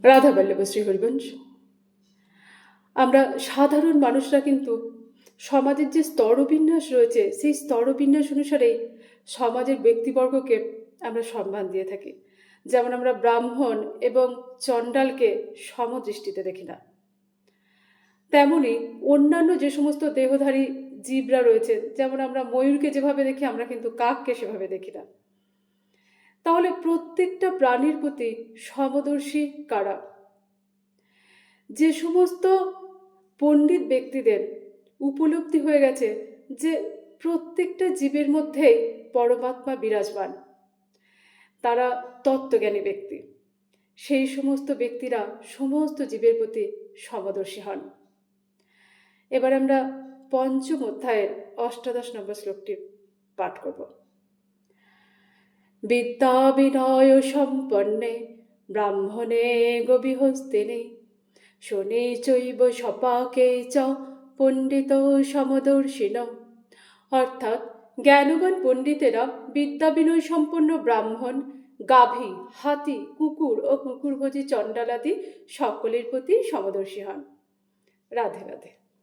রাধা বল্লভ শ্রী হরিবংশ। আমরা সাধারণ মানুষরা কিন্তু সমাজের যে স্তরবিন্যাস রয়েছে সেই স্তরবিন্যাস অনুসারে সমাজের ব্যক্তিবর্গকে আমরা সম্মান দিয়ে থাকি। যেমন আমরা ব্রাহ্মণ এবং চণ্ডালকে সমদৃষ্টিতে দেখি না, তেমনি অন্যান্য যে সমস্ত দেহধারী জীবরা রয়েছে, যেমন আমরা ময়ূরকে যেভাবে দেখি আমরা কিন্তু কাককে সেভাবে দেখি না। তাহলে প্রত্যেকটা প্রাণীর প্রতি সমদর্শী কারা? যে সমস্ত পণ্ডিত ব্যক্তিদের উপলব্ধি হয়ে গেছে যে প্রত্যেকটা জীবের মধ্যেই পরমাত্মা বিরাজমান, তারা তত্ত্বজ্ঞানী ব্যক্তি, সেই সমস্ত ব্যক্তিরা সমস্ত জীবের প্রতি সমদর্শী হন। এবার আমরা পঞ্চম অধ্যায়ের ৮৮ নম্বর শ্লোকটি পাঠ করব। বিদ্যা বিনয় সম্পন্নে ব্রাহ্মণে গবিহস্তিনে শনে চৈব সপাকে চ পণ্ডিত সমদর্শিন। অর্থাৎ জ্ঞানবান পণ্ডিতেরা বিদ্যা বিনয় সম্পন্ন ব্রাহ্মণ, গাভী, হাতি, কুকুর ও কুকুরভোজী চণ্ডালাদি সকলের প্রতি সমদর্শী হন। রাধে রাধে।